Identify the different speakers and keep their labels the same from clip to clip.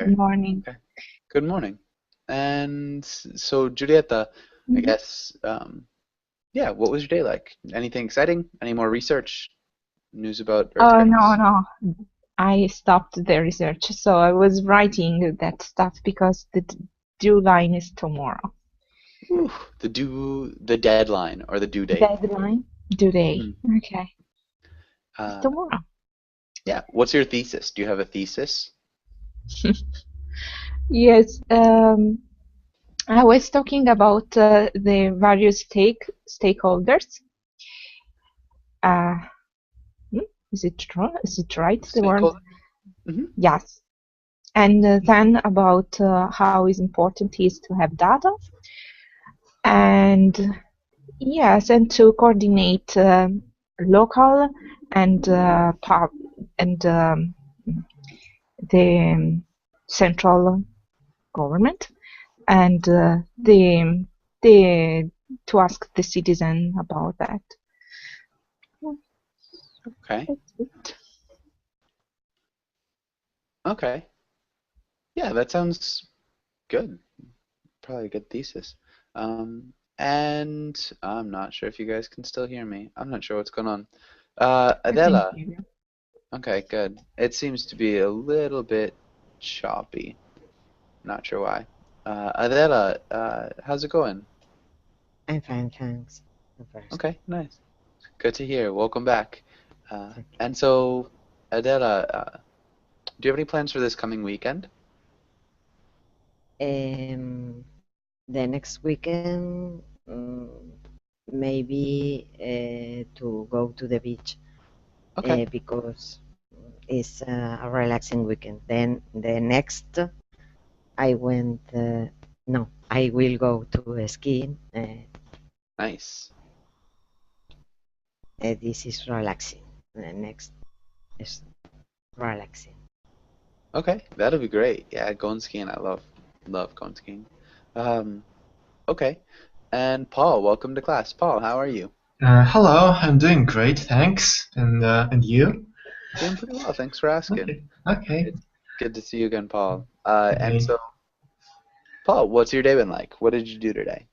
Speaker 1: Good
Speaker 2: Okay.
Speaker 1: morning.
Speaker 2: Okay. Good morning. And so, Julieta, I
Speaker 1: Mhm.
Speaker 2: guess, yeah, what was your day like? Anything exciting? Any more research? News about
Speaker 1: Oh, no,
Speaker 2: earthquakes?
Speaker 1: no. I stopped the research, so I was writing that stuff because the due line is tomorrow.
Speaker 2: Ooh, the deadline or the due date.
Speaker 1: Deadline? Due day.
Speaker 2: Hmm.
Speaker 1: Okay. It's
Speaker 2: Uh,
Speaker 1: tomorrow.
Speaker 2: yeah. What's your thesis? Do you have a thesis?
Speaker 1: Yes, I was talking about the various stakeholders. Uh, hmm, is it true? Is it right, the word?
Speaker 2: Stakeholder? Hmm.
Speaker 1: Yes. And then about how is important is to have data and yes, and to coordinate local and pub and the central government and the to ask the citizen about that. Well,
Speaker 2: Okay.
Speaker 1: that's it.
Speaker 2: Okay. Yeah, that sounds good. Probably a good thesis. And I'm not sure if you guys can still hear me. I'm not sure what's going on.
Speaker 1: I can
Speaker 2: Adela.
Speaker 1: hear you.
Speaker 2: Okay, good. It seems to be a little bit choppy. Not sure why. Adela, how's it going?
Speaker 3: I'm fine, thanks. First,
Speaker 2: Okay, nice. Good to hear. Welcome back.
Speaker 3: thank
Speaker 2: And so, Adela, do you have any plans for this coming weekend?
Speaker 3: you. The next weekend, maybe to go to the beach
Speaker 2: Okay.
Speaker 3: because it's a relaxing weekend. Then the next, I went. No, I will go to skiing.
Speaker 2: Nice.
Speaker 3: This is relaxing. The next is relaxing.
Speaker 2: Okay, that'll be great. Yeah, going skiing. I love going skiing. Um, okay. And Paul, welcome to class. Paul, how are you?
Speaker 4: Hello, I'm doing great, thanks. And you?
Speaker 2: Doing pretty well. Thanks for asking.
Speaker 4: Okay, okay,
Speaker 2: It's good to see you again, Paul. And
Speaker 4: okay,
Speaker 2: so, Paul, what's your day been like? What did you do today?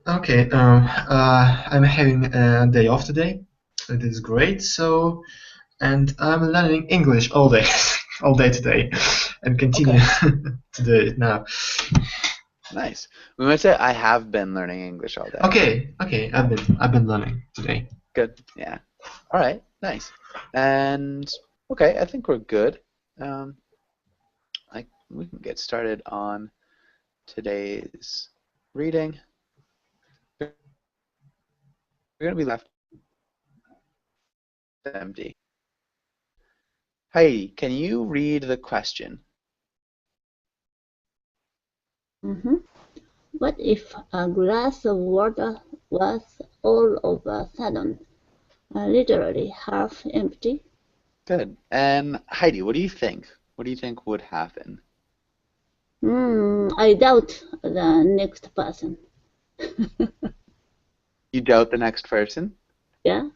Speaker 4: okay. I'm having a day off today. It is great. So, and I'm learning English all day, all day today, and continue
Speaker 2: Okay,
Speaker 4: to do it now.
Speaker 2: nice. We might say I have been learning English all day.
Speaker 4: Okay, okay. I've been learning today.
Speaker 2: Good. Yeah. All right. Nice. And okay, I think we're good. Like we can get started on today's reading. We're gonna be left empty. Heidi, can you read the question?
Speaker 5: Mhm. What if a glass of water was all of a sudden literally half empty?
Speaker 2: Good. And Heidi, what do you think? What do you think would happen?
Speaker 5: I doubt the next person.
Speaker 2: You doubt the next person?
Speaker 5: Yeah?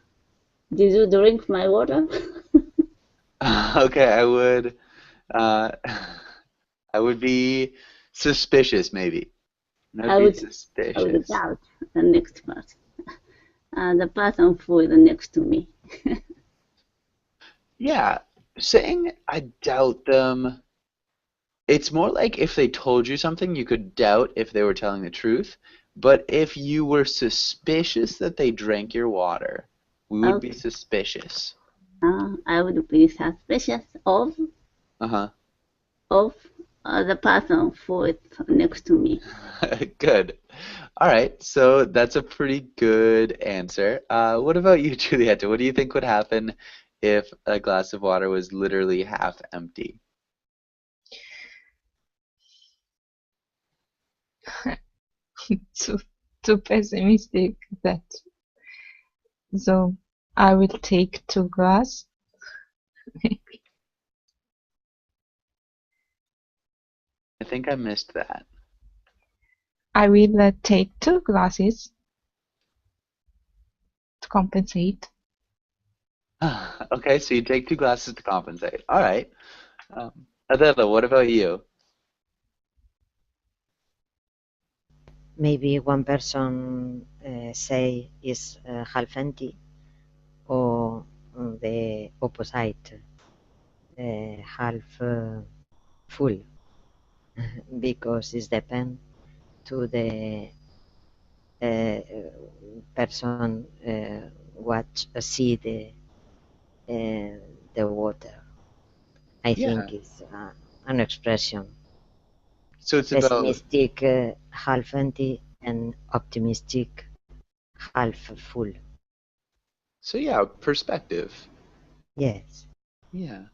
Speaker 5: Did you drink my water?
Speaker 2: Okay, uh I would be suspicious maybe. I'd
Speaker 5: I
Speaker 2: be
Speaker 5: would I would
Speaker 2: suspicious.
Speaker 5: doubt the next person. The person who is next to me.
Speaker 2: Yeah, saying I doubt them, it's more like if they told you something, you could doubt if they were telling the truth. But if you were suspicious that they drank your water, we would be
Speaker 5: Okay.
Speaker 2: suspicious.
Speaker 5: I would be suspicious
Speaker 2: Uh-huh.
Speaker 5: of the person who is next to me.
Speaker 2: Good. All right, so that's a pretty good answer. What about you, Julieta? What do you think would happen if a glass of water was literally half empty?
Speaker 1: Too too pessimistic that. So I will take two glass.
Speaker 2: I think I missed that.
Speaker 1: I will take two glasses to compensate.
Speaker 2: Okay, so you take two glasses to compensate. All right. Adela, what about you?
Speaker 3: Maybe one person say is half empty, or the opposite, half full, because it depends to the person watch see the water. I
Speaker 2: Yeah.
Speaker 3: think it's an expression.
Speaker 2: So it's about
Speaker 3: Pessimistic half empty and optimistic half full.
Speaker 2: so yeah, perspective.
Speaker 3: Yes.
Speaker 2: Yeah.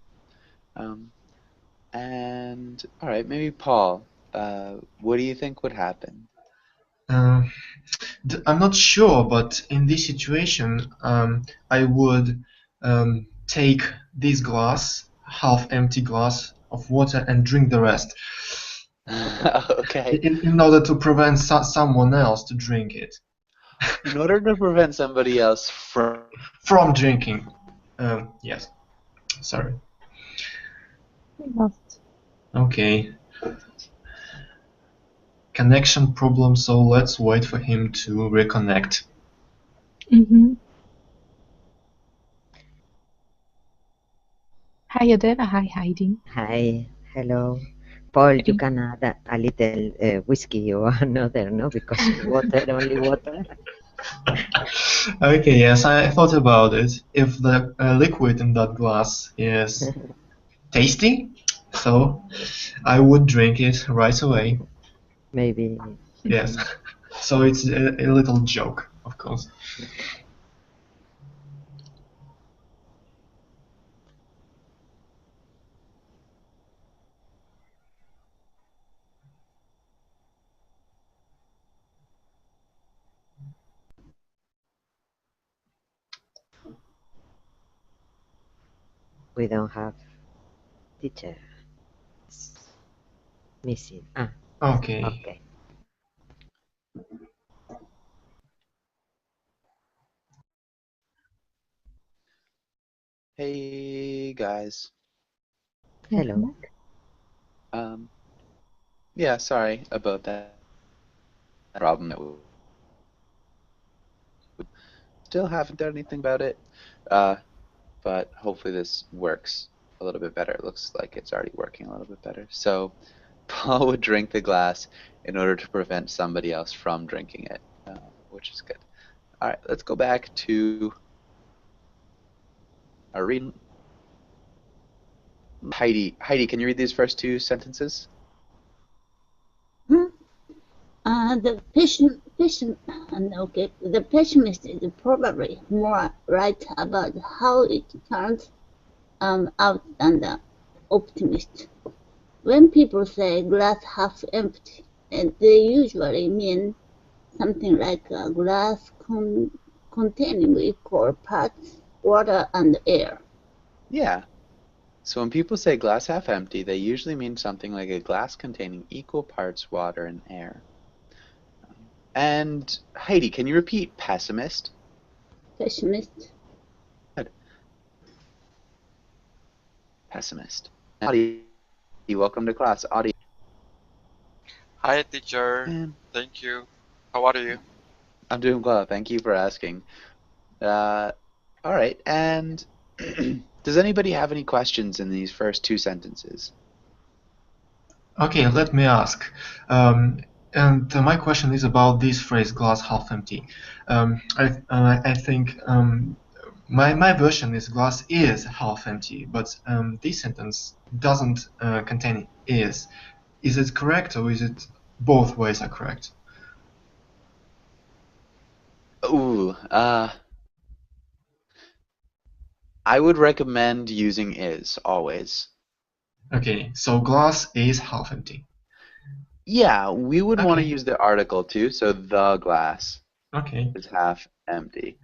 Speaker 2: And all right, maybe Paul. What do you think would happen?
Speaker 4: I'm not sure, but in this situation, I would take this glass, half empty glass of water, and drink the rest,
Speaker 2: Okay.
Speaker 4: in order to prevent someone else to drink it.
Speaker 2: In order to prevent somebody else
Speaker 4: From drinking. Yes. Sorry.
Speaker 1: We lost.
Speaker 4: Okay. Connection problem, so let's wait for him to reconnect.
Speaker 1: Hi, Adela. Hi, Heidi.
Speaker 3: Hi. Hello. Paul, you can add a little whiskey or another, no? Because water, only water.
Speaker 4: Okay, yes, I thought about it. If the liquid in that glass is tasty, so I would drink it right away.
Speaker 3: Maybe.
Speaker 4: Yes. So it's a little joke, of course.
Speaker 3: We don't have teacher. It's missing. Ah,
Speaker 4: Okay.
Speaker 3: okay.
Speaker 2: Hey guys.
Speaker 3: Hello.
Speaker 2: Yeah, sorry about that problem. Still haven't done anything about it, but hopefully this works a little bit better. It looks like it's already working a little bit better. So Paul would drink the glass in order to prevent somebody else from drinking it, which is good. All right, let's go back to our reading. Heidi, can you read these first two sentences?
Speaker 5: The pessimist is probably more right about how it turns out than the optimist. When people say glass half empty, they usually mean something like a glass containing equal parts water and air.
Speaker 2: Yeah. So when people say glass half empty, they usually mean something like a glass containing equal parts water and air. And Heidi, can you repeat pessimist?
Speaker 5: Pessimist.
Speaker 2: Good. Pessimist. Audie, welcome to class. Audie.
Speaker 6: Hi, teacher.
Speaker 2: Man,
Speaker 6: Thank you. How are you?
Speaker 2: I'm doing well. Thank you for asking. All right. And does anybody have any questions in these first two sentences?
Speaker 4: Okay, let me ask. And my question is about this phrase, glass half empty. I think my version is glass is half empty, but this sentence doesn't contain is. Is it correct, or is it both ways are correct?
Speaker 2: Ooh, I would recommend using is always.
Speaker 4: Okay, so glass is half empty.
Speaker 2: Yeah, we would want to
Speaker 4: Okay.
Speaker 2: use the article too, so the glass
Speaker 4: Okay.
Speaker 2: is half empty.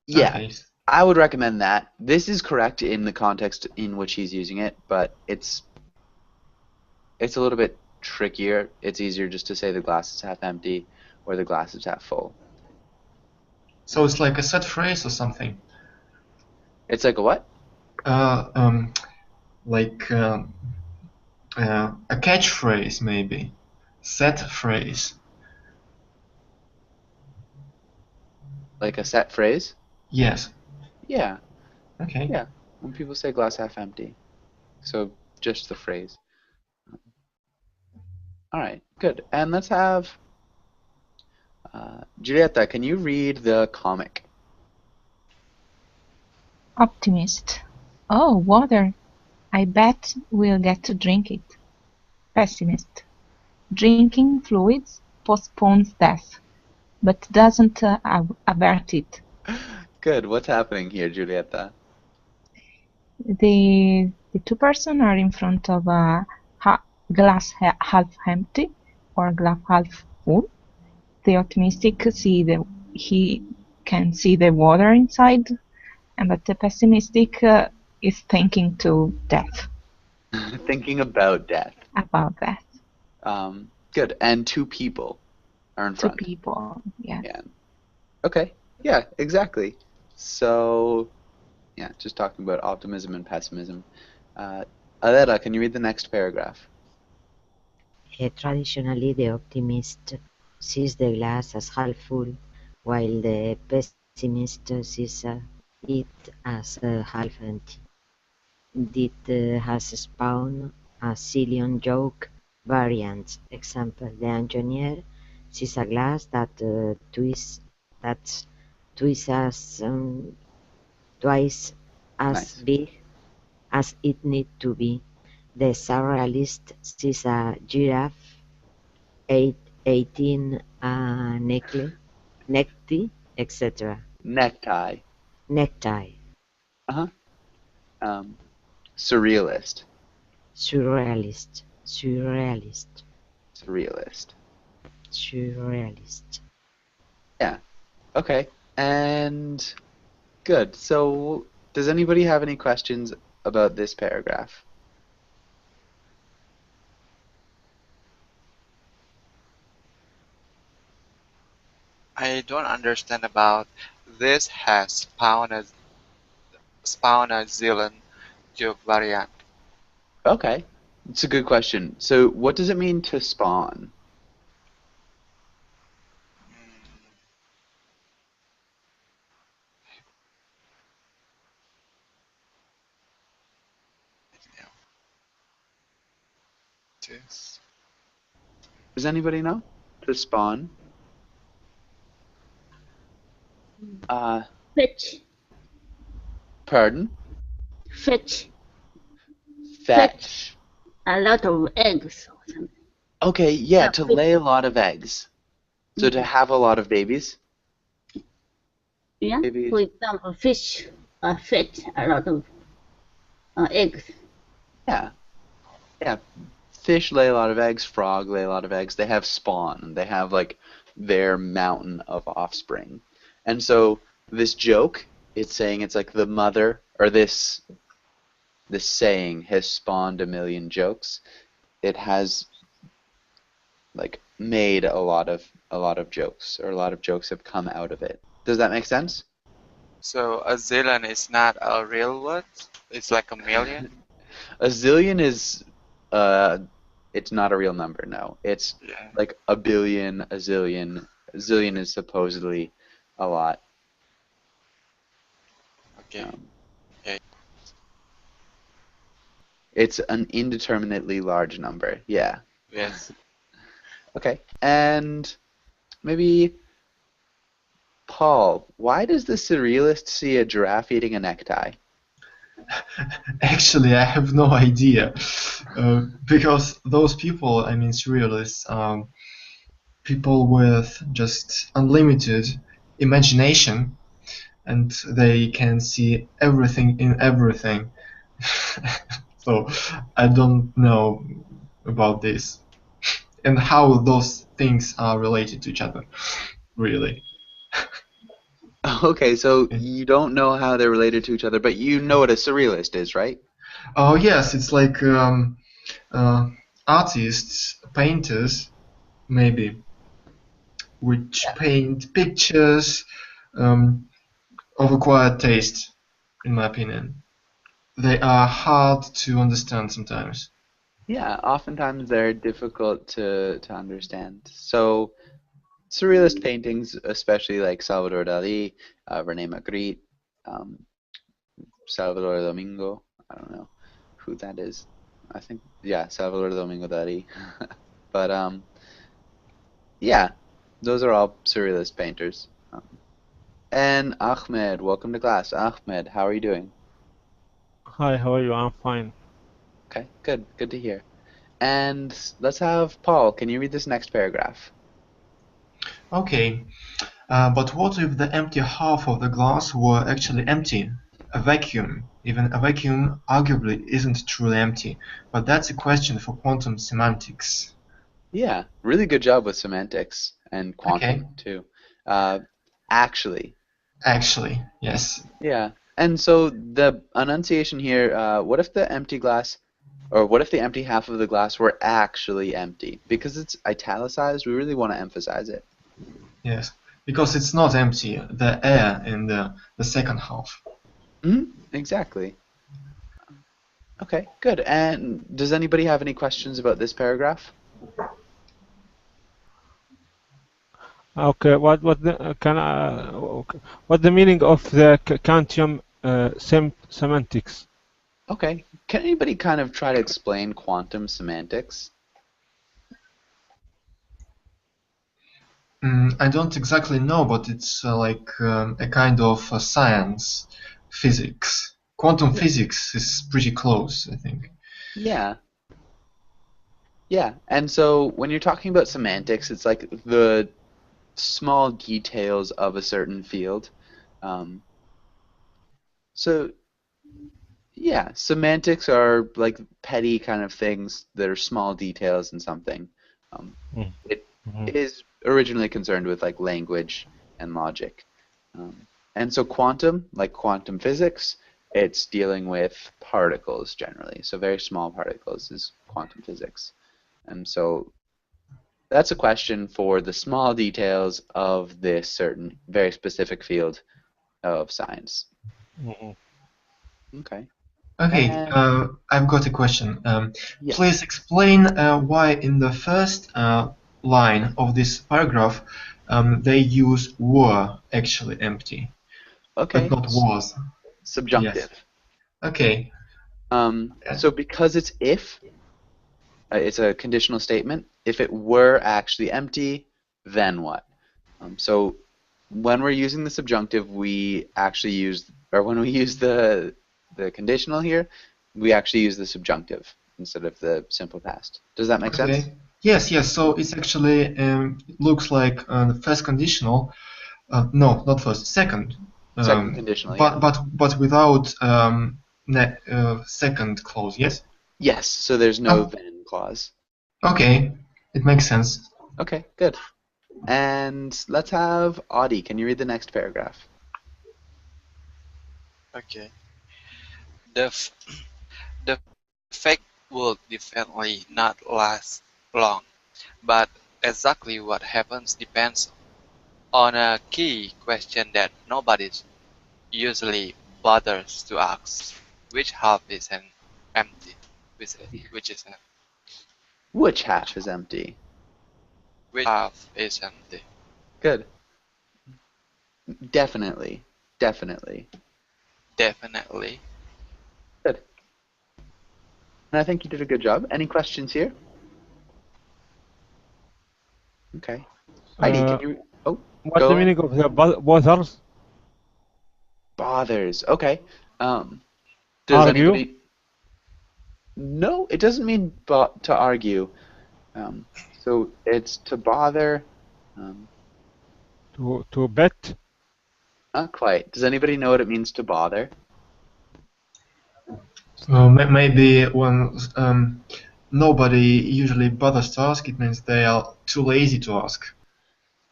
Speaker 2: Yeah,
Speaker 4: Okay.
Speaker 2: I would recommend that. This is correct in the context in which he's using it, but it's a little bit trickier. It's easier just to say the glass is half empty or the glass is half full.
Speaker 4: So it's like a set phrase or something?
Speaker 2: It's like a what?
Speaker 4: Like a catchphrase, maybe. Set phrase.
Speaker 2: Like a set phrase?
Speaker 4: Yes.
Speaker 2: Yeah.
Speaker 4: Okay.
Speaker 2: Yeah. When people say glass half empty. So just the phrase. All right, good. And let's have Giulietta, can you read the comic?
Speaker 1: Optimist. Oh, water. I bet we'll get to drink it. Pessimist. Drinking fluids postpones death, but doesn't avert it.
Speaker 2: Good. What's happening here, Giulietta?
Speaker 1: The two persons are in front of a glass half empty or glass half full. The optimistic he can see the water inside, but the pessimistic is thinking to death.
Speaker 2: Thinking about death.
Speaker 1: About that.
Speaker 2: Good. And two people are in
Speaker 1: Two
Speaker 2: front.
Speaker 1: people, yeah.
Speaker 2: Yeah. Okay. Yeah, exactly. So, yeah, just talking about optimism and pessimism. Alera, can you read the next paragraph?
Speaker 3: Traditionally, the optimist sees the glass as half full, while the pessimist sees it as half empty. It has spawned a zillion joke variants. Example: the engineer sees a glass that twice as
Speaker 2: Nice.
Speaker 3: big as it need to be. The surrealist sees a giraffe, 18 necktie, etc.
Speaker 2: Necktie.
Speaker 3: Necktie.
Speaker 2: Surrealist.
Speaker 3: Surrealist.
Speaker 2: Yeah. Okay. And good. So, does anybody have any questions about this paragraph?
Speaker 6: I don't understand about this has spawned a zillion joke variant.
Speaker 2: Okay. It's a good question. So, what does it mean to spawn?
Speaker 6: This.
Speaker 2: Does anybody know? To spawn?
Speaker 5: Fetch.
Speaker 2: Pardon?
Speaker 5: Fetch.
Speaker 2: Fetch.
Speaker 5: A lot of eggs or something.
Speaker 2: Okay, yeah,
Speaker 5: Yeah,
Speaker 2: to
Speaker 5: fetch.
Speaker 2: lay a lot of eggs. So to have a lot of babies?
Speaker 5: Yeah.
Speaker 2: Maybe-
Speaker 5: For example, fish fetch a lot of eggs.
Speaker 2: Yeah. Yeah. Fish lay a lot of eggs, frog lay a lot of eggs. They have spawn. They have like their mountain of offspring. And so this joke, it's saying it's like the mother, or this saying has spawned a million jokes. It has like made a lot of jokes, or a lot of jokes have come out of it. Does that make sense?
Speaker 6: So a zillion is not a real word? It's like a million?
Speaker 2: A zillion is it's not a real number, no. It's
Speaker 6: Yeah.
Speaker 2: like a billion, a zillion. A zillion is supposedly a lot.
Speaker 6: Okay.
Speaker 2: Okay. It's an indeterminately large number. Yeah.
Speaker 6: Yes.
Speaker 2: Okay. And maybe Paul, why does the surrealist see a giraffe eating a necktie?
Speaker 4: Actually, I have no idea, because those people, I mean, surrealists, people with just unlimited imagination, and they can see everything in everything. So I don't know about this and how those things are related to each other, really.
Speaker 2: Okay, so you don't know how they're related to each other, but you know what a surrealist is, right?
Speaker 4: Oh yes, it's like artists, painters, maybe, which paint pictures of acquired taste, in my opinion. They are hard to understand sometimes.
Speaker 2: Yeah, oftentimes they're difficult to understand. So surrealist paintings, especially like Salvador Dali, Rene Magritte, um, Salvador Domingo. I don't know who that is. I think, yeah, Salvador Domingo Dali. But yeah, those are all surrealist painters. And Ahmed, welcome to class. Ahmed, how are you doing?
Speaker 7: Hi, how are you? I'm fine.
Speaker 2: Okay, good. Good to hear. And let's have Paul. Can you read this next paragraph?
Speaker 4: Okay, but what if the empty half of the glass were actually empty? A vacuum. Even a vacuum arguably isn't truly empty, but that's a question for quantum semantics.
Speaker 2: Yeah, really good job with semantics and quantum
Speaker 4: Okay,
Speaker 2: too. Uh, actually,
Speaker 4: actually, yes.
Speaker 2: yeah. And so the enunciation here, what if the empty glass, or what if the empty half of the glass were actually empty? Because it's italicized, we really want to emphasize it.
Speaker 4: Yes, because it's not empty, the air in the second half.
Speaker 2: Exactly. Okay, good. And does anybody have any questions about this paragraph?
Speaker 7: Okay, what the meaning of the Kantian semantics?
Speaker 2: Okay. Can anybody kind of try to explain quantum semantics?
Speaker 4: I don't exactly know, but it's like a kind of science, physics. Quantum physics is pretty close, I think.
Speaker 2: Yeah. Yeah. And so when you're talking about semantics, it's like the small details of a certain field. Um, so yeah, semantics are like petty kind of things that are small details in something. It
Speaker 7: Mhm.
Speaker 2: is originally concerned with like language and logic. And so quantum, like quantum physics, it's dealing with particles generally. So very small particles is quantum physics. And so that's a question for the small details of this certain very specific field of science.
Speaker 7: Mhm.
Speaker 2: Okay.
Speaker 4: Okay,
Speaker 2: And
Speaker 4: I've got a question.
Speaker 2: yes.
Speaker 4: Please explain why in the first line of this paragraph they use were actually empty, but
Speaker 2: Okay.
Speaker 4: not was. Yes.
Speaker 2: Subjunctive.
Speaker 4: Okay.
Speaker 2: So because it's if, it's a conditional statement. If it were actually empty, then what? So when we're using the subjunctive, we actually use, or when we use the conditional here, we actually use the subjunctive instead of the simple past. Does that make sense?
Speaker 4: Okay. Yes, yes. So it's actually it looks like the first conditional. No, not first, second.
Speaker 2: Second conditional, yeah.
Speaker 4: But without second clause. Yes.
Speaker 2: Yes, so there's no
Speaker 4: Oh,
Speaker 2: then clause.
Speaker 4: okay. It makes sense.
Speaker 2: Okay, good. And let's have Audie. Can you read the next paragraph?
Speaker 6: Okay. The f- the fake will definitely not last long, but exactly what happens depends on a key question that nobody usually bothers to ask: which half is empty? Which is empty?
Speaker 2: Which half is empty?
Speaker 6: Which half is empty?
Speaker 2: Good. Definitely. Definitely.
Speaker 6: Definitely.
Speaker 2: Good. And I think you did a good job. Any questions here? Okay. Heidi,
Speaker 7: Uh,
Speaker 2: can you... Oh,
Speaker 7: what the
Speaker 2: go ahead.
Speaker 7: meaning of the bothers?
Speaker 2: Bothers. Okay. Um, does
Speaker 7: Argue
Speaker 2: anybody... No, it doesn't mean to argue. So it's to bother. Um,
Speaker 7: to bet.
Speaker 2: not quite. Does anybody know what it means to bother?
Speaker 4: So maybe when nobody usually bothers to ask, it means they are too lazy to ask,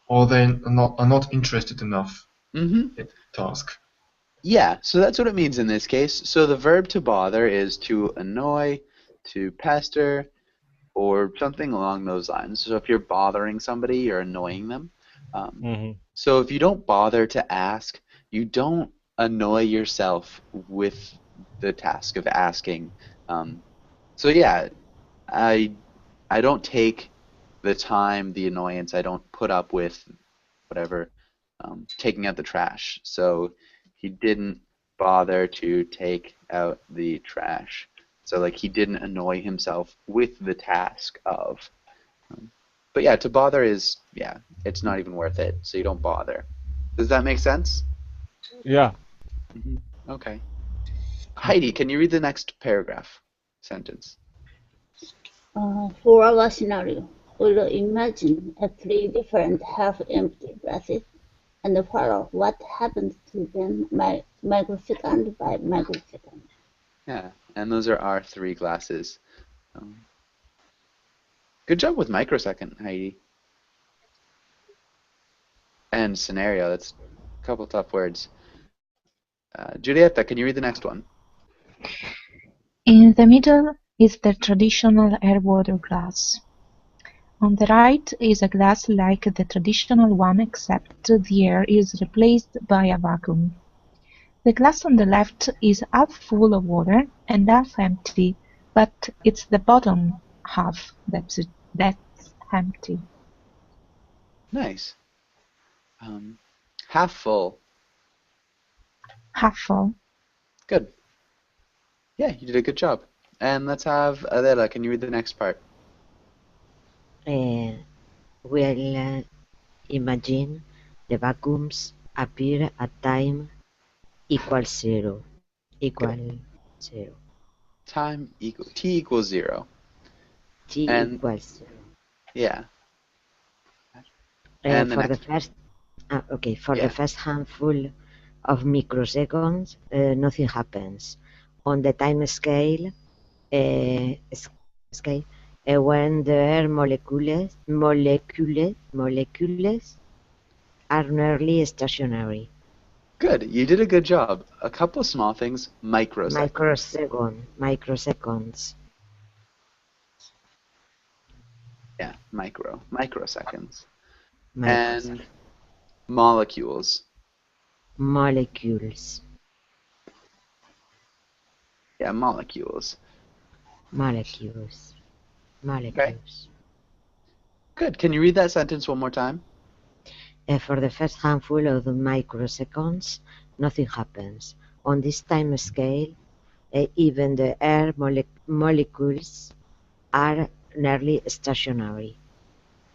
Speaker 4: or they are not interested enough
Speaker 2: Mm-hmm.
Speaker 4: to ask.
Speaker 2: Yeah, so that's what it means in this case. So the verb to bother is to annoy, to pester, or something along those lines. So if you're bothering somebody, you're annoying them.
Speaker 7: Mm-hmm.
Speaker 2: So if you don't bother to ask, you don't annoy yourself with the task of asking. So yeah, I don't take the time, the annoyance. I don't put up with whatever taking out the trash. So he didn't bother to take out the trash. So like he didn't annoy himself with the task of. But yeah, to bother is it's not even worth it. So you don't bother. Does that make sense?
Speaker 7: Yeah.
Speaker 2: Okay. Heidi, can you read the next paragraph sentence?
Speaker 5: For our scenario, we'll imagine 3 different half-empty glasses and follow what happens to them microsecond by microsecond.
Speaker 2: Yeah, and those are our 3 glasses. Good job with microsecond, Heidi. And scenario, that's a couple tough words. Julieta, can you read the next one?
Speaker 1: In the middle is the traditional air-water glass. On the right is a glass like the traditional one except the air is replaced by a vacuum. The glass on the left is half full of water and half empty, but it's the bottom half that's empty.
Speaker 2: Nice. Half full.
Speaker 1: Half full.
Speaker 2: Good. Yeah, you did a good job. And let's have Adela, can you read the next part?
Speaker 3: We'll imagine the vacuums appear at time equals 0. Equal 0.
Speaker 2: Time equal t equals 0.
Speaker 3: T
Speaker 2: And
Speaker 3: equals 0.
Speaker 2: yeah. And the
Speaker 3: For the
Speaker 2: next
Speaker 3: first, for
Speaker 2: yeah.
Speaker 3: the first handful of microseconds, nothing happens. On the time scale, when the air molecules are nearly stationary.
Speaker 2: Good. You did a good job. A couple small things. Microseconds.
Speaker 3: Microseconds.
Speaker 2: Yeah, microseconds. And molecules.
Speaker 3: Molecules.
Speaker 2: Yeah, molecules.
Speaker 3: Molecules.
Speaker 2: Okay. Good. Can you read that sentence one more time?
Speaker 3: For the first handful of microseconds, nothing happens. On this time scale, even the air molecules are nearly stationary.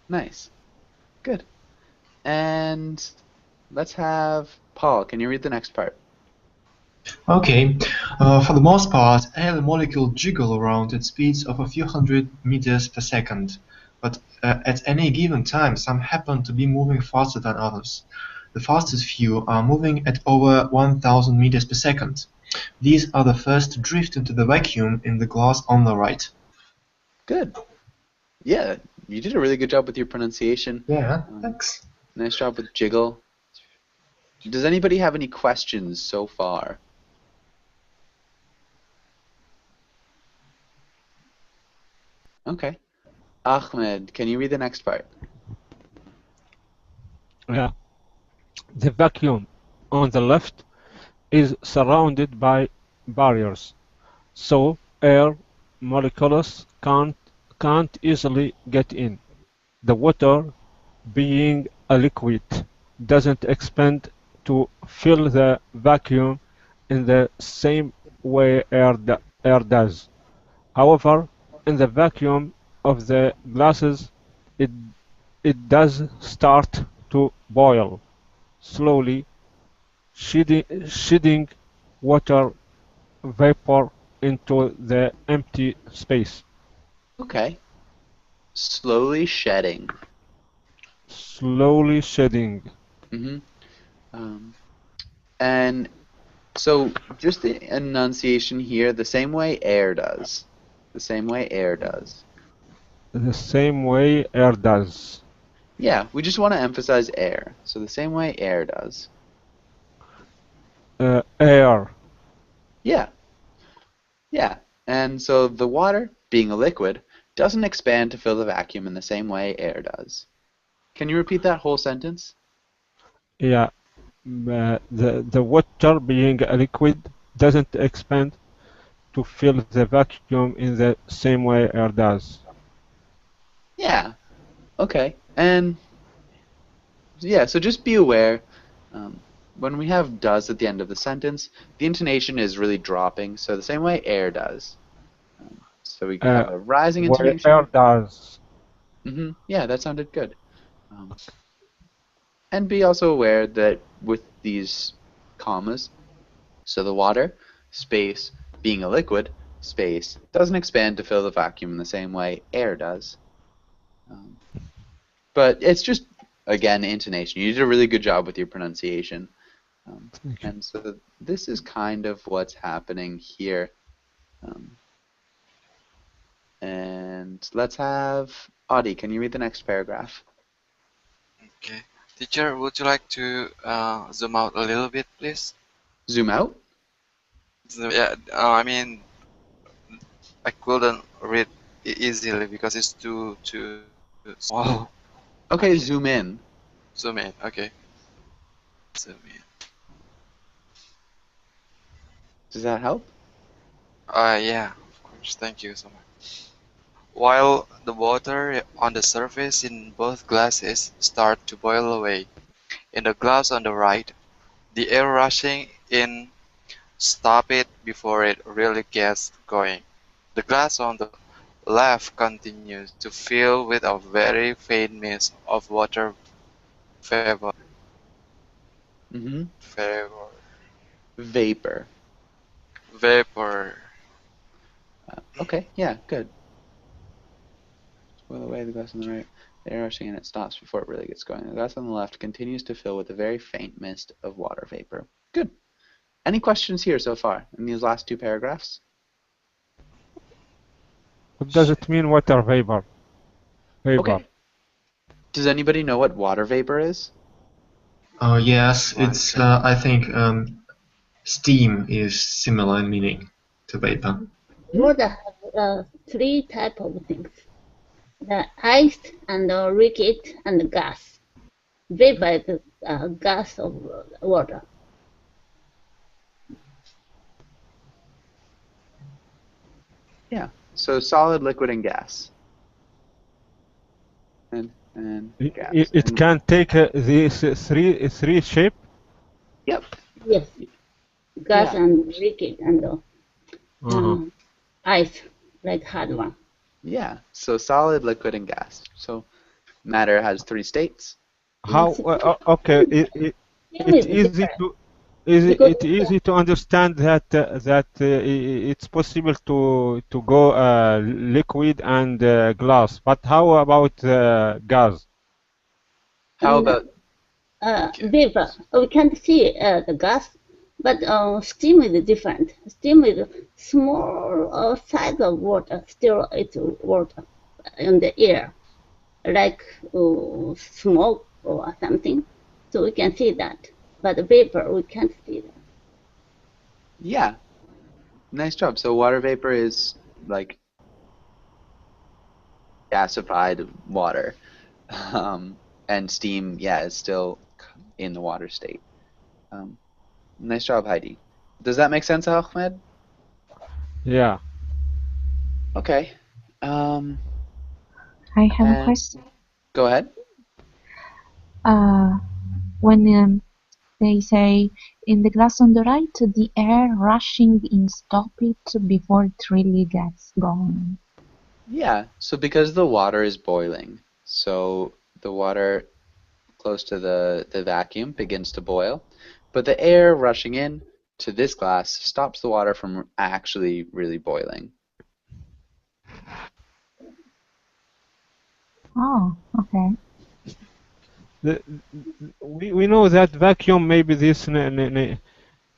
Speaker 2: Nice. Good. And let's have Paul. Can you read the next part?
Speaker 4: Okay. For the most part, air molecules jiggle around at speeds of a few hundred meters per second. But at any given time, some happen to be moving faster than others. The fastest few are moving at over 1,000 meters per second. These are the first to drift into the vacuum in the glass on the right.
Speaker 2: Good. Yeah, you did a really good job with your pronunciation.
Speaker 4: Yeah, thanks.
Speaker 2: Nice job with jiggle. Does anybody have any questions so far? Okay. Ahmed, can you read the next part?
Speaker 7: Yeah. The vacuum on the left is surrounded by barriers, so air molecules can't easily get in. The water, being a liquid, doesn't expand to fill the vacuum in the same way air does. However, in the vacuum of the glasses, it does start to boil, slowly shedding water vapor into the empty space.
Speaker 2: Okay. Slowly shedding.
Speaker 7: Slowly shedding.
Speaker 2: And so just the enunciation here, the same way air does. The same way air does.
Speaker 7: The same way air does.
Speaker 2: Yeah, we just want to emphasize air. So the same way air does.
Speaker 7: Air.
Speaker 2: Yeah. Yeah. And so the water, being a liquid, doesn't expand to fill the vacuum in the same way air does. Can you repeat that whole sentence?
Speaker 7: Yeah. the water being a liquid doesn't expand to fill the vacuum in the same way air does.
Speaker 2: Yeah. Okay. And yeah, so just be aware. When we have does at the end of the sentence, the intonation is really dropping, so the same way air does. So we have a rising
Speaker 7: Where air
Speaker 2: intonation.
Speaker 7: does.
Speaker 2: Yeah, that sounded good. And be also aware that with these commas, so the water, space, being a liquid, space, doesn't expand to fill the vacuum in the same way air does. But it's just, again, intonation. You did a really good job with your pronunciation. And so this is kind of what's happening here. And let's have Audie, can you read the next paragraph?
Speaker 6: Okay. Teacher, would you like to zoom out a little bit, please?
Speaker 2: Zoom out?
Speaker 6: Yeah, I mean, I couldn't read easily because it's too small.
Speaker 2: Okay, zoom in.
Speaker 6: Zoom in, okay. Zoom in.
Speaker 2: Does that help?
Speaker 6: Yeah, of course. Thank you so much. While the water on the surface in both glasses start to boil away, in the glass on the right, the air rushing in stop it before it really gets going. The glass on the left continues to fill with a very faint mist of water vapor.
Speaker 2: Vapor.
Speaker 6: Vapor.
Speaker 2: Okay, yeah, good. Boil away the glass on the right. The air rushing in, it stops before it really gets going. The glass on the left continues to fill with a very faint mist of water vapor. Good. Any questions here so far in these last two paragraphs?
Speaker 7: What does it mean, water vapor?
Speaker 2: Okay. Does anybody know what water vapor is?
Speaker 4: Yes, it's, I think, steam is similar in meaning to vapor.
Speaker 5: Water has three types of things: the ice and the liquid and the gas. Vapor is gas of water.
Speaker 2: Yeah. So solid, liquid, and gas. And gas.
Speaker 7: It can take these three shape.
Speaker 2: Yep.
Speaker 5: Yes. Gas and liquid and ice, like hard one.
Speaker 2: Yeah. So solid, liquid, and gas. So matter has three states.
Speaker 7: How? Okay. It's easy to. Is it easy to understand that it's possible to go liquid and glass, but how about gas?
Speaker 2: How about
Speaker 5: vapor? We can't see the gas, but steam is different. Steam is small size of water. Still, it's water in the air, like smoke or something. So we can see that. But vapor, we can't see that.
Speaker 2: Yeah. Nice job. So water vapor is like gasified water. And steam, yeah, is still in the water state. Nice job, Heidi. Does that make sense, Ahmed?
Speaker 7: Yeah.
Speaker 2: Okay.
Speaker 1: I have a question.
Speaker 2: Go ahead.
Speaker 1: When they say in the glass on the right, the air rushing in stop it before it really gets going.
Speaker 2: Yeah, so because the water is boiling, so the water close to the vacuum begins to boil, but the air rushing in to this glass stops the water from actually really boiling.
Speaker 1: Oh, okay.
Speaker 7: We know that vacuum maybe this clean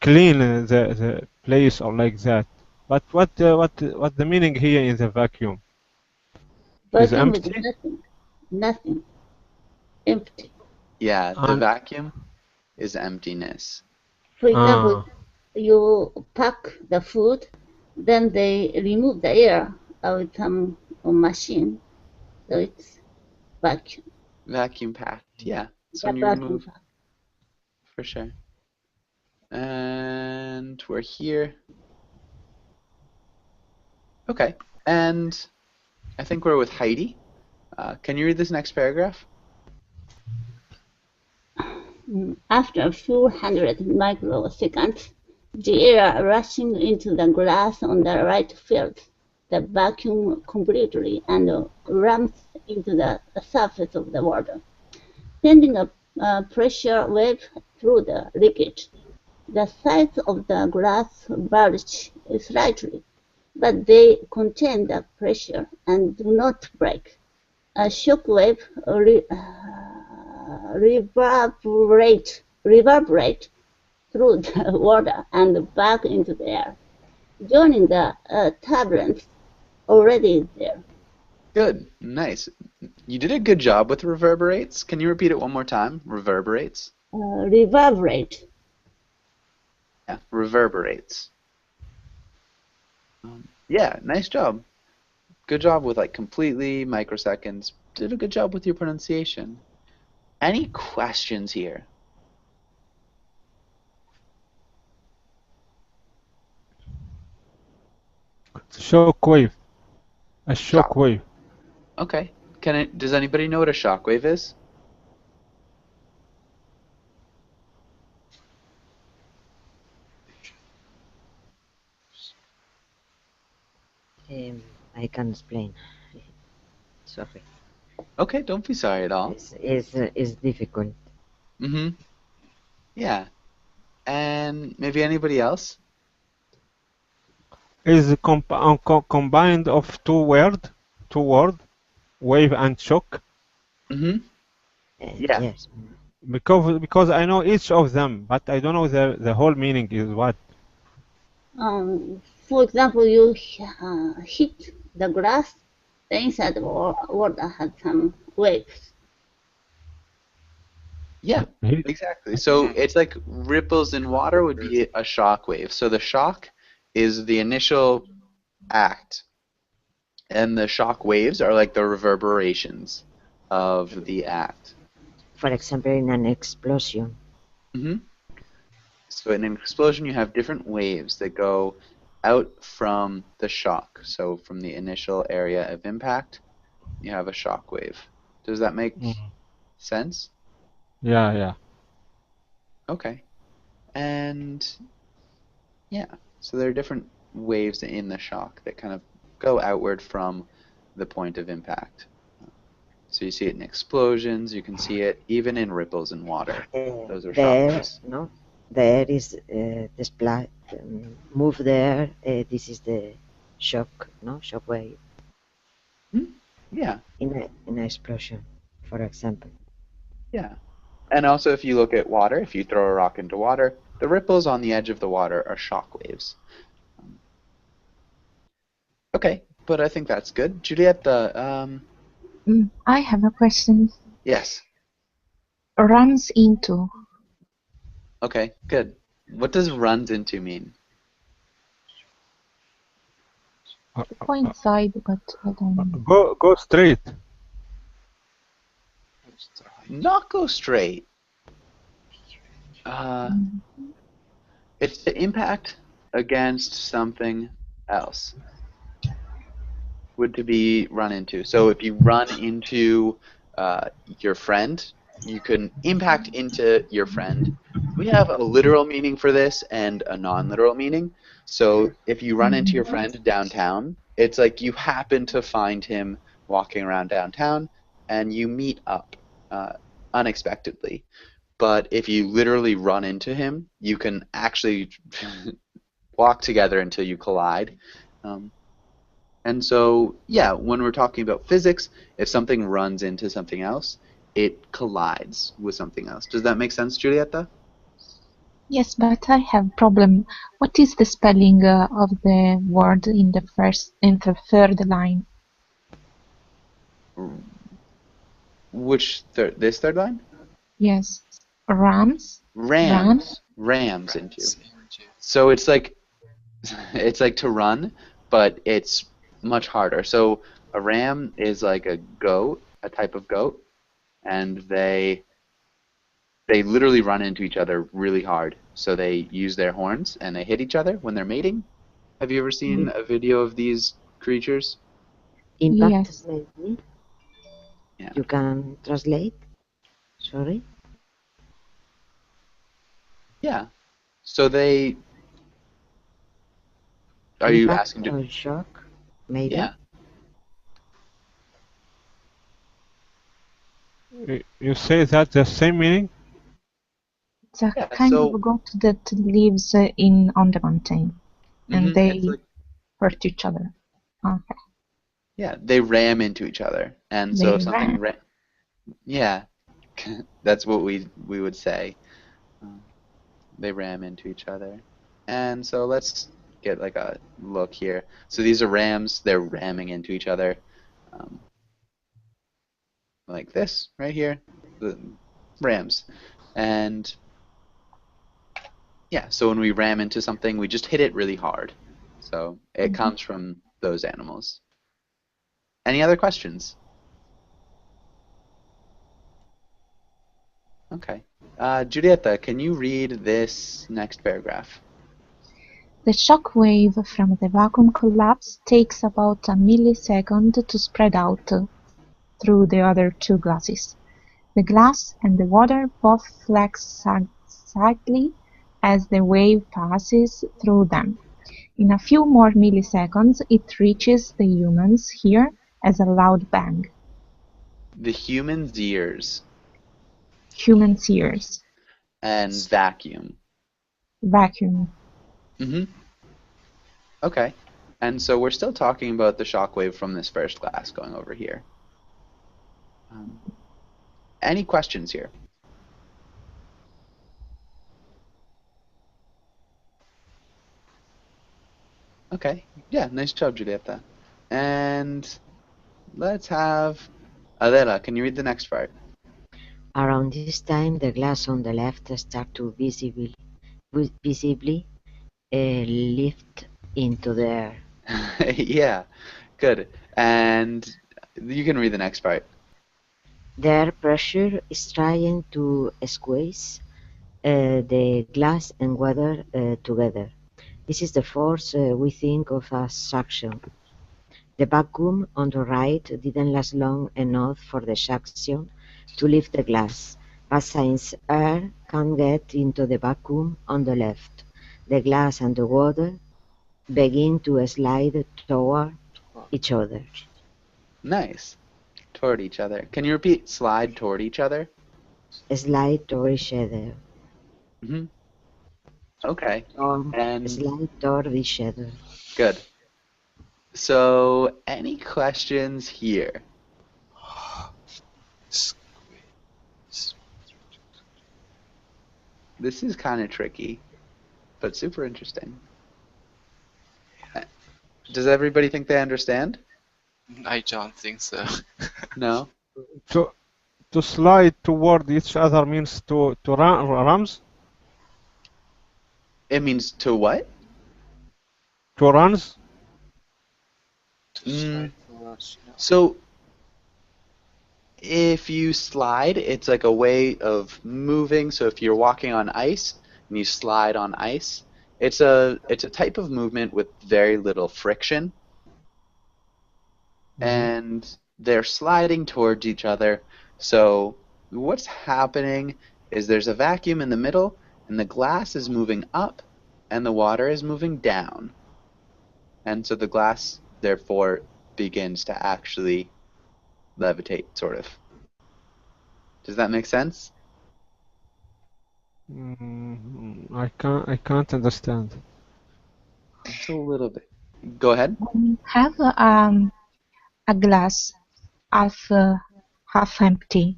Speaker 7: the place or like that, but what the meaning here in the vacuum? Is empty?
Speaker 5: Nothing. Empty.
Speaker 2: Yeah, the vacuum is emptiness.
Speaker 5: For example, you pack the food, then they remove the air with some machine, so it's vacuum.
Speaker 2: Vacuum packed, yeah. So when you remove for sure. And we're here. Okay, and I think we're with Heidi. Can you read this next paragraph?
Speaker 5: After a few hundred microseconds, the air rushing into the glass on the right field the vacuum completely and rams into the surface of the water, sending a pressure wave through the liquid. The sides of the glass bulge slightly, but they contain the pressure and do not break. A shock wave reverberate through the water and back into the air, joining the turbulence already there.
Speaker 2: Good, nice. You did a good job with reverberates. Can you repeat it one more time? Reverberates?
Speaker 5: Reverberate.
Speaker 2: Yeah, reverberates. Yeah, nice job. Good job with like completely microseconds. Did a good job with your pronunciation. Any questions here?
Speaker 7: Shockwave. A shockwave.
Speaker 2: Okay. Does anybody know what a shockwave is?
Speaker 3: I can explain. Sorry.
Speaker 2: Okay, don't be sorry at all.
Speaker 3: It's difficult.
Speaker 2: Mm-hmm. Yeah. And maybe anybody else?
Speaker 7: Is combined of two word, wave and shock.
Speaker 2: Mm-hmm. Yeah.
Speaker 3: Yes.
Speaker 7: Because I know each of them, but I don't know the whole meaning is what.
Speaker 5: For example, you hit the glass, the inside water has some waves.
Speaker 2: Yeah, exactly. So it's like ripples in water would be a shock wave. So the shock is the initial act, and the shock waves are like the reverberations of the act.
Speaker 3: For example, in an explosion.
Speaker 2: Mm-hmm. So in an explosion, you have different waves that go out from the shock. So from the initial area of impact, you have a shock wave. Does that make sense?
Speaker 7: Yeah.
Speaker 2: Okay. And yeah, so there are different waves in the shock that kind of go outward from the point of impact. So you see it in explosions, you can see it even in ripples in water. Those are shock waves.
Speaker 3: No, the air is the splash, move there. This is the shock, no, shock wave.
Speaker 2: Yeah.
Speaker 3: In an explosion, for example.
Speaker 2: Yeah. And also if you look at water, if you throw a rock into water, the ripples on the edge of the water are shock waves. Okay, but I think that's good. Juliette,
Speaker 1: I have a question.
Speaker 2: Yes.
Speaker 1: Runs into.
Speaker 2: Okay, good. What does runs into mean?
Speaker 1: Go inside, but I don't know.
Speaker 7: Go straight.
Speaker 2: Not go straight. It's the impact against something else. Would to be run into. So if you run into your friend, you can impact into your friend. We have a literal meaning for this and a non-literal meaning. So if you run into your friend downtown, it's like you happen to find him walking around downtown and you meet up unexpectedly. But if you literally run into him, you can actually walk together until you collide. And so, yeah, when we're talking about physics, if something runs into something else, it collides with something else. Does that make sense, Giulietta?
Speaker 1: Yes, but I have a problem. What is the spelling of the word in the third line?
Speaker 2: Which third? This third line?
Speaker 1: Yes. Rams
Speaker 2: into. So it's like to run, but it's much harder. So a ram is like a goat, a type of goat, and they they literally run into each other really hard. So they use their horns and they hit each other when they're mating. Have you ever seen a video of these creatures?
Speaker 3: Impact
Speaker 1: Yes.
Speaker 3: statement.
Speaker 2: Yeah.
Speaker 3: You can translate. Sorry.
Speaker 2: Yeah. So they. Are you
Speaker 3: Impact
Speaker 2: asking?
Speaker 3: or shock? Maybe.
Speaker 2: Yeah.
Speaker 7: You say that the same meaning?
Speaker 1: It's a
Speaker 2: Yeah,
Speaker 1: kind
Speaker 2: so-
Speaker 1: of goat that lives on the mountain, and
Speaker 2: Mhm,
Speaker 1: they
Speaker 2: it's like-
Speaker 1: hurt each other. Okay.
Speaker 2: yeah, they ram into each other, and so
Speaker 1: They
Speaker 2: if something
Speaker 1: ram.
Speaker 2: yeah, that's what we would say. They ram into each other, and so let's get like a look here. So these are rams; they're ramming into each other, like this right here, the rams, and yeah. So when we ram into something, we just hit it really hard. So it comes from those animals. Any other questions? Okay. Giulietta, can you read this next paragraph?
Speaker 1: The shock wave from the vacuum collapse takes about a millisecond to spread out through the other two glasses. The glass and the water both flex slightly as the wave passes through them. In a few more milliseconds, it reaches the humans' ear as a loud bang.
Speaker 2: The human's ears
Speaker 1: Humans' ears.
Speaker 2: and vacuum.
Speaker 1: Vacuum.
Speaker 2: Mm-hmm. Okay. And so we're still talking about the shockwave from this first glass going over here. Any questions here? Okay. Yeah, nice job, Giulietta. And let's have Adela, can you read the next part?
Speaker 3: Around this time, the glass on the left start to visibly lift into the air.
Speaker 2: Yeah, good. And you can read the next part.
Speaker 3: The air pressure is trying to squeeze the glass and water together. This is the force we think of as suction. The vacuum on the right didn't last long enough for the suction to lift the glass, but since air can't get into the vacuum on the left, the glass and the water begin to slide toward each other.
Speaker 2: Nice. Toward each other. Can you repeat slide toward each other?
Speaker 3: Slide toward each other.
Speaker 2: Mm-hmm. Okay. And
Speaker 3: Slide toward each other.
Speaker 2: good. So, any questions here? This is kind of tricky, but super interesting. Does everybody think they understand?
Speaker 6: I don't think so.
Speaker 2: No?
Speaker 7: To slide toward each other means to rams?
Speaker 2: It means to what?
Speaker 7: To runs?
Speaker 2: So, if you slide, it's like a way of moving. So if you're walking on ice and you slide on ice, it's a type of movement with very little friction. And they're sliding towards each other. So what's happening is there's a vacuum in the middle, and the glass is moving up, and the water is moving down. And so the glass, therefore, begins to actually levitate, sort of. Does that make sense?
Speaker 7: I can't understand.
Speaker 2: Just a little bit. Go ahead.
Speaker 1: Have a glass half empty,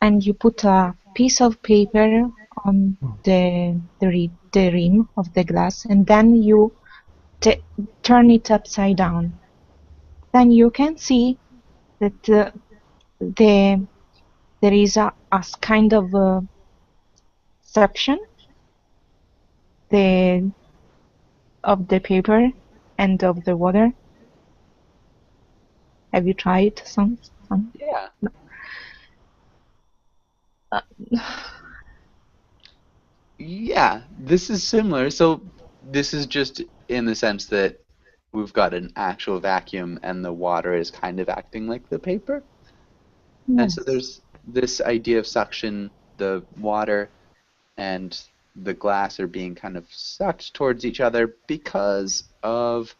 Speaker 1: and you put a piece of paper on the rim of the glass, and then you turn it upside down. Then you can see that there is a kind of suction of the paper and of the water. Have you tried some?
Speaker 2: Yeah. Yeah, this is similar. So this is just in the sense that we've got an actual vacuum and the water is kind of acting like the paper. And so
Speaker 1: Yes.
Speaker 2: there's this idea of suction, the water and the glass are being kind of sucked towards each other because of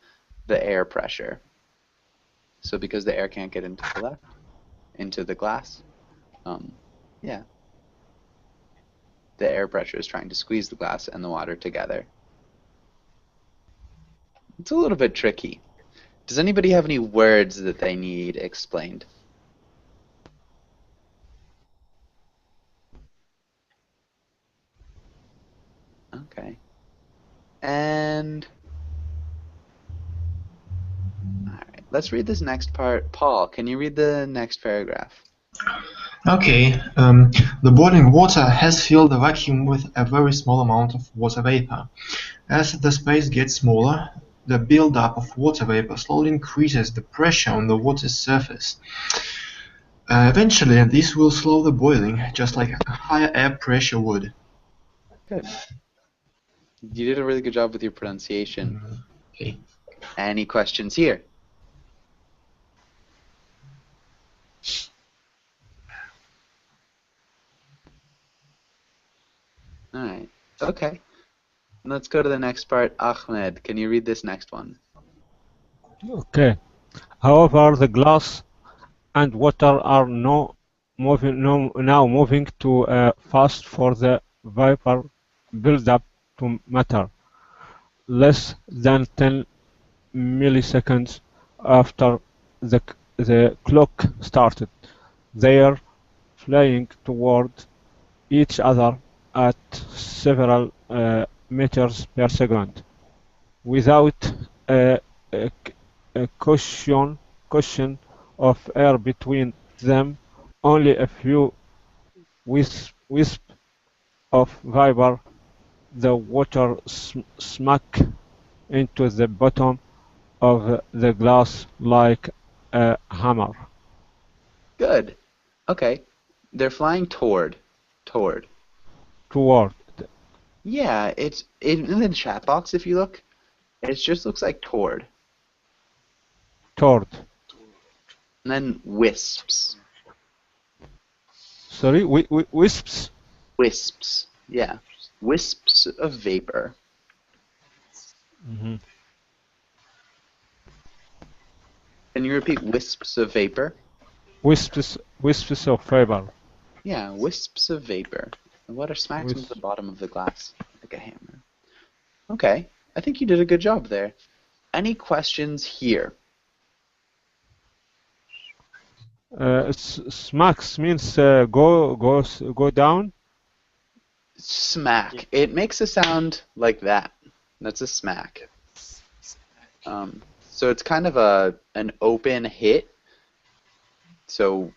Speaker 2: the air pressure. So because the air can't get into the glass, yeah, the air pressure is trying to squeeze the glass and the water together. It's a little bit tricky. Does anybody have any words that they need explained? Okay. And all right, let's read this next part. Paul, can you read the next paragraph?
Speaker 4: Okay, the boiling water has filled the vacuum with a very small amount of water vapor. As the space gets smaller, the buildup of water vapor slowly increases the pressure on the water's surface. Eventually, this will slow the boiling, just like a higher air pressure would.
Speaker 2: Good. You did a really good job with your pronunciation.
Speaker 4: Okay.
Speaker 2: Any questions here? All right. Okay. Let's go to the next part. Ahmed, can you read this next one?
Speaker 7: Okay. However, the glass and water are now moving too fast for the vapor buildup to matter. Less than 10 milliseconds after the clock started, they are flying toward each other at several meters per second, without a, a cushion of air between them. Only a few wisps of vapor, the water smack into the bottom of the glass like a hammer.
Speaker 2: Good. Okay. They're flying toward.
Speaker 7: Toward.
Speaker 2: Yeah, it's in the chat box if you look. It just looks like toward.
Speaker 7: Toward.
Speaker 2: And then wisps.
Speaker 7: Sorry, wisps?
Speaker 2: Wisps. Yeah. Wisps of vapor.
Speaker 7: Mm-hmm.
Speaker 2: Can you repeat wisps of vapor?
Speaker 7: Wisps of vapor.
Speaker 2: Yeah, wisps of vapor. The water smacks into the bottom of the glass like a hammer. Okay, I think you did a good job there. Any questions here?
Speaker 7: Smacks means go down.
Speaker 2: Smack. It makes a sound like that. That's a smack. So it's kind of an open hit. So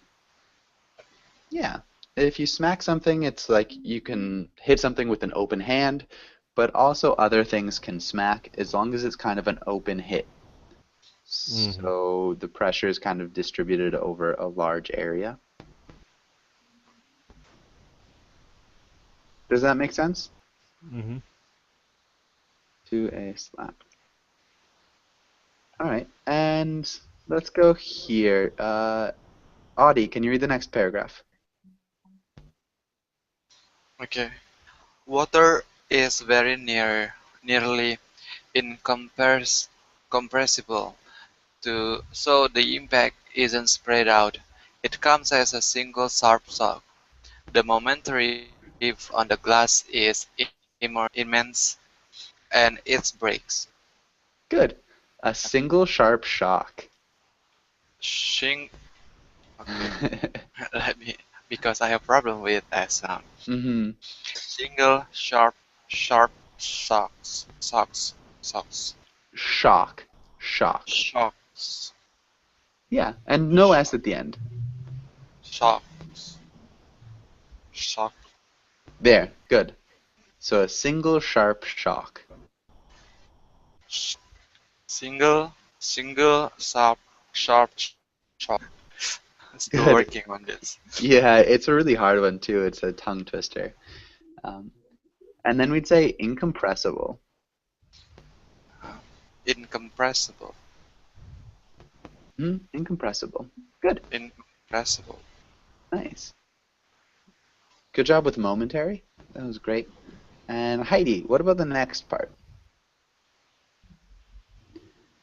Speaker 2: yeah, if you smack something, it's like you can hit something with an open hand, but also other things can smack as long as it's kind of an open hit.
Speaker 7: Mm-hmm.
Speaker 2: So the pressure is kind of distributed over a large area. Does that make sense?
Speaker 7: Mm-hmm.
Speaker 2: To a slap. All right, and let's go here. Audie, can you read the next paragraph?
Speaker 6: Okay. Water is very nearly incompressible, so the impact isn't spread out. It comes as a single sharp shock. The momentary wave on the glass is immense, and it breaks.
Speaker 2: Good. A single sharp shock.
Speaker 6: Okay. Let me, because I have problem with that sound.
Speaker 2: Mm-hmm.
Speaker 6: Single sharp shocks.
Speaker 2: Shock.
Speaker 6: Shocks.
Speaker 2: Yeah, and no S at the end.
Speaker 6: Shocks.
Speaker 2: There, good. So a single sharp shock.
Speaker 6: Single sharp shock. Still
Speaker 2: Good.
Speaker 6: working on this.
Speaker 2: Yeah, it's a really hard one too. It's a tongue twister. And then we'd say incompressible.
Speaker 6: Incompressible.
Speaker 2: Incompressible. Good.
Speaker 6: Incompressible.
Speaker 2: Nice. Good job with momentary. That was great. And Heidi, what about the next part?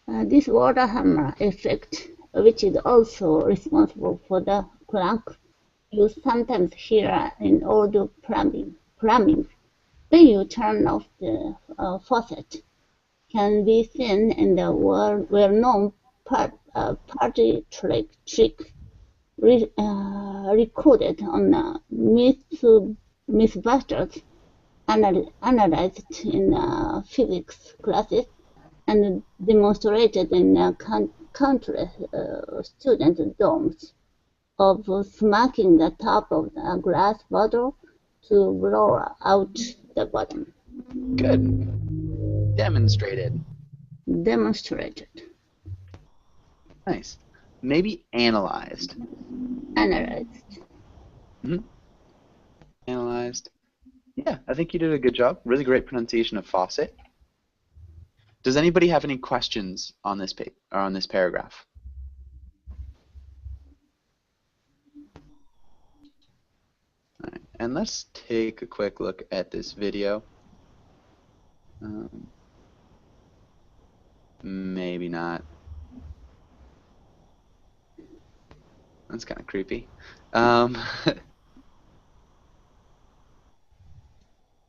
Speaker 5: This water hammer effect, which is also responsible for the clunk you sometimes hear in old plumbing. When you turn off the faucet, can be seen in the well-known party trick recorded on Mythbusters, analyzed in physics classes, and demonstrated in countless student dorms of smacking the top of a glass bottle to blow out the bottom.
Speaker 2: Good. Demonstrated. Nice. Maybe analyzed. Analyzed. Yeah, I think you did a good job. Really great pronunciation of faucet. Does anybody have any questions on this or on this paragraph? All right, and let's take a quick look at this video. Maybe not. That's kind of creepy.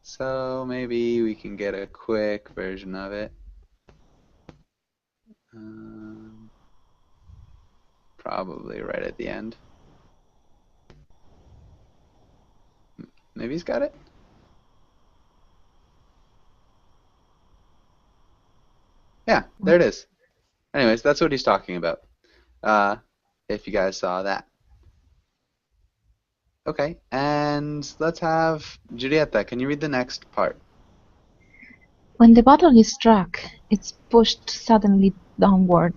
Speaker 2: So maybe we can get a quick version of it. Probably right at the end. Maybe he's got it? Yeah, there it is. Anyways, that's what he's talking about. If you guys saw that. Okay, and let's have Giulietta. Can you read the next part?
Speaker 1: When the bottle is struck, it's pushed suddenly downward.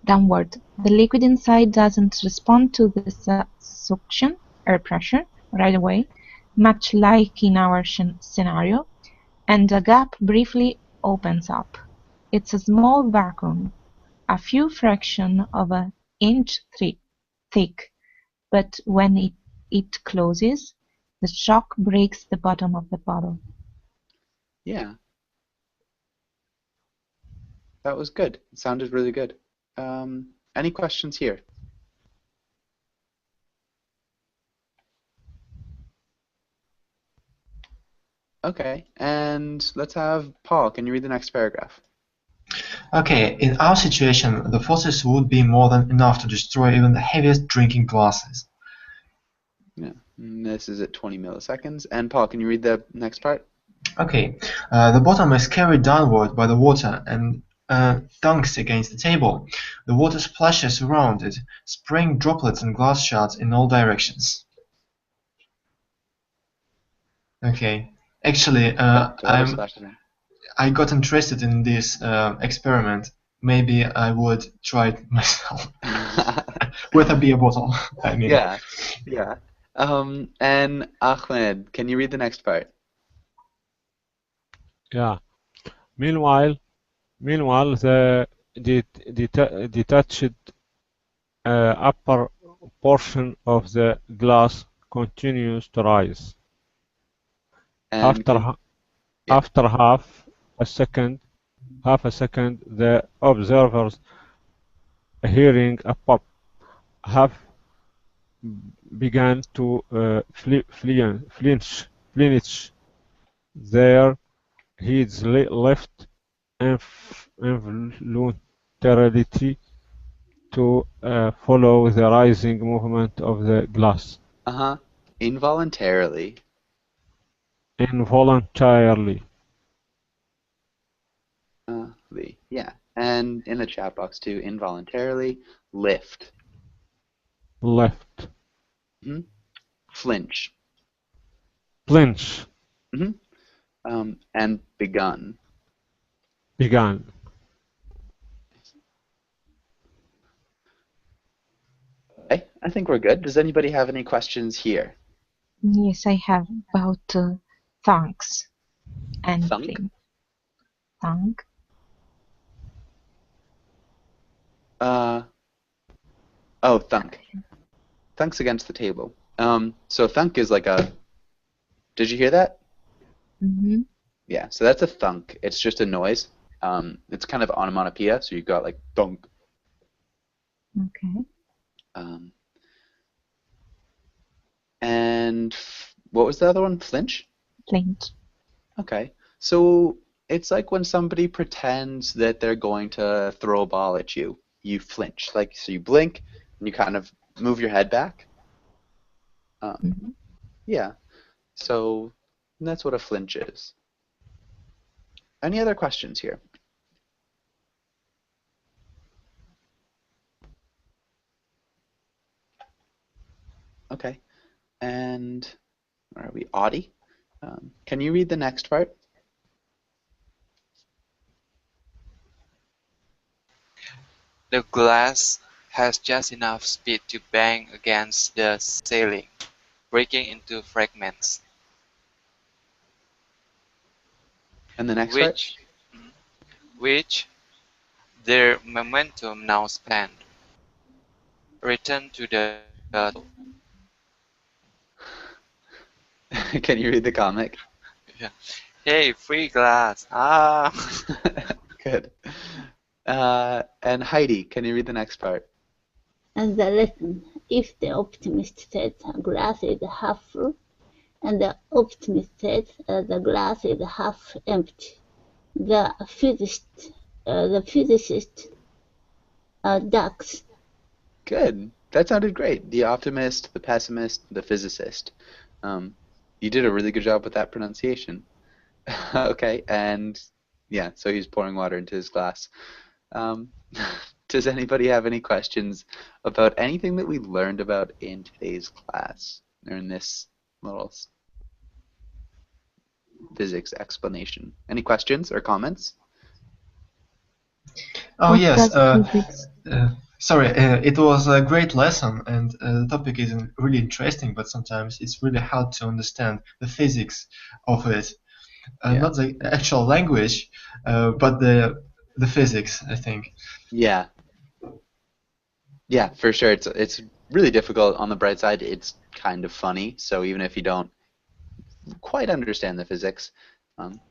Speaker 1: The liquid inside doesn't respond to the suction, air pressure, right away, much like in our scenario, and a gap briefly opens up. It's a small vacuum, a few fraction of an inch thick, but when it closes, the shock breaks the bottom of the bottle.
Speaker 2: Yeah. That was good. It sounded really good. Any questions here? Okay, and let's have Paul. Can you read the next paragraph?
Speaker 4: Okay, in our situation, the forces would be more than enough to destroy even the heaviest drinking glasses.
Speaker 2: Yeah, and this is at 20 milliseconds. And Paul, can you read the next part?
Speaker 4: Okay, the bottom is carried downward by the water and dunks against the table. The water splashes around it, spraying droplets and glass shards in all directions. Okay, actually, I got interested in this experiment. Maybe I would try it myself with a beer bottle. I mean.
Speaker 2: Yeah. And Ahmed, can you read the next part?
Speaker 7: Yeah. Meanwhile, the detached upper portion of the glass continues to rise.
Speaker 2: And
Speaker 7: after half a second, the observers, hearing a pop, have began to flinch. Their heads left involuntarily to follow the rising movement of the glass.
Speaker 2: Involuntarily. Yeah, and in the chat box too, involuntarily, lift. Flinch. And begun. Okay, I think we're good. Does anybody have any questions here?
Speaker 1: Yes, I have about thanks. and
Speaker 2: Thunk?
Speaker 1: flint. Thunk.
Speaker 2: Oh, thunk. Thunk's against the table. So thunk is like a. Did you hear that?
Speaker 1: Mm-hmm.
Speaker 2: Yeah. So that's a thunk. It's just a noise. It's kind of onomatopoeia. So you got like thunk.
Speaker 1: Okay.
Speaker 2: Um, and what was the other one? Flinch?
Speaker 1: Flint.
Speaker 2: Okay. So it's like when somebody pretends that they're going to throw a ball at you. You flinch. Like, so you blink and you kind of move your head back.
Speaker 1: Mm-hmm.
Speaker 2: Yeah. So that's what a flinch is. Any other questions here? Okay. And where are we? Audie? Can you read the next part?
Speaker 6: The glass has just enough speed to bang against the ceiling, breaking into fragments,
Speaker 2: And the next part?
Speaker 6: which their momentum now spent, return to the
Speaker 2: Can you read the comic?
Speaker 6: yeah. Hey, free glass! Ah,
Speaker 2: Good. And Heidi, can you read the next part?
Speaker 5: And the lesson, if the optimist says a glass is half full, and the optimist says the glass is half empty, the physicist ducks.
Speaker 2: Good. That sounded great. The optimist, the pessimist, the physicist. You did a really good job with that pronunciation. Okay, and yeah, so he's pouring water into his glass. Does anybody have any questions about anything that we learned about in today's class or in this little physics explanation? Any questions or comments?
Speaker 4: Oh,
Speaker 1: What
Speaker 4: yes.
Speaker 1: does physics?
Speaker 4: Sorry, it was a great lesson, and the topic is really interesting, but sometimes it's really hard to understand the physics of it.
Speaker 2: Yeah.
Speaker 4: Not the actual language, but the physics, I think.
Speaker 2: Yeah. Yeah, for sure. It's really difficult. On the bright side, it's kind of funny. So even if you don't quite understand the physics,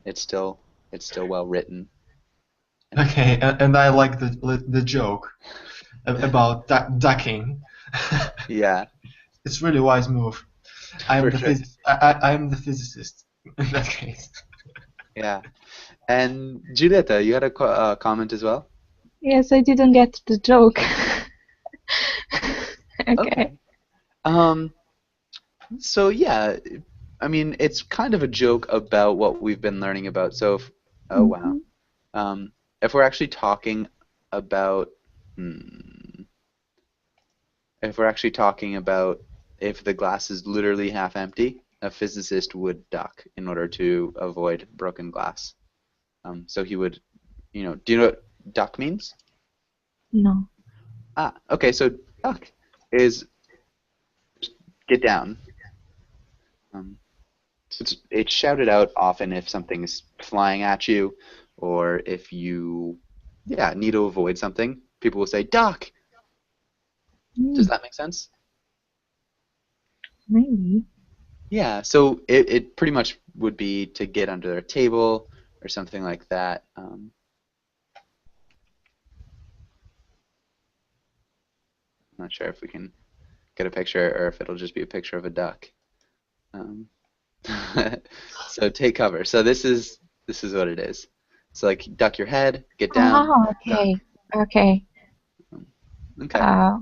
Speaker 2: it's still well written.
Speaker 4: Okay, and I like the joke about ducking.
Speaker 2: Yeah,
Speaker 4: It's really wise move.
Speaker 2: for sure.
Speaker 4: I am the physicist in that case.
Speaker 2: Yeah. And Giulietta, you had a comment as well?
Speaker 1: Yes, I didn't get the joke. Okay.
Speaker 2: So yeah, I mean, it's kind of a joke about what we've been learning about. So if, oh wow. If we're actually talking about if we're actually talking about if the glass is literally half empty, a physicist would duck in order to avoid broken glass. So he would, do you know what duck means?
Speaker 1: No.
Speaker 2: Ah, okay, so duck is get down. It's shouted out often if something is flying at you, or if you, need to avoid something. People will say duck. Does that make sense?
Speaker 1: Maybe.
Speaker 2: Yeah, so it pretty much would be to get under a table or something like that. I'm not sure if we can get a picture or if it'll just be a picture of a duck. So take cover. So this is what it is. So like duck your head, get down.
Speaker 1: Oh, okay.
Speaker 2: Duck.
Speaker 1: Okay.
Speaker 2: Okay.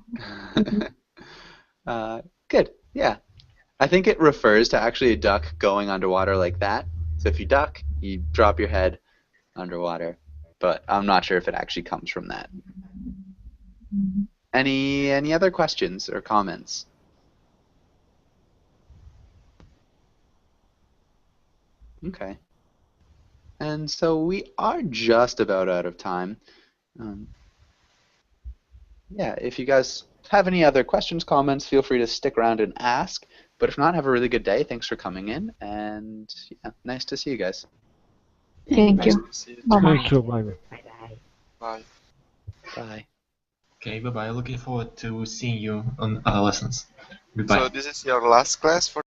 Speaker 2: Good. Yeah. I think it refers to actually a duck going underwater like that. So if you duck, you drop your head underwater. But I'm not sure if it actually comes from that. Any other questions or comments? Okay. And so we are just about out of time. Yeah, if you guys have any other questions, comments, feel free to stick around and ask. But if not, have a really good day. Thanks for coming in, and yeah, nice to see you guys.
Speaker 1: Thank
Speaker 6: Nice
Speaker 1: you.
Speaker 6: to see you.
Speaker 1: Bye bye.
Speaker 7: Thank you. Bye bye.
Speaker 3: Bye-bye.
Speaker 6: Bye.
Speaker 2: Bye.
Speaker 4: Okay, bye bye. Looking forward to seeing you on other lessons. Goodbye.
Speaker 6: So this is your last class for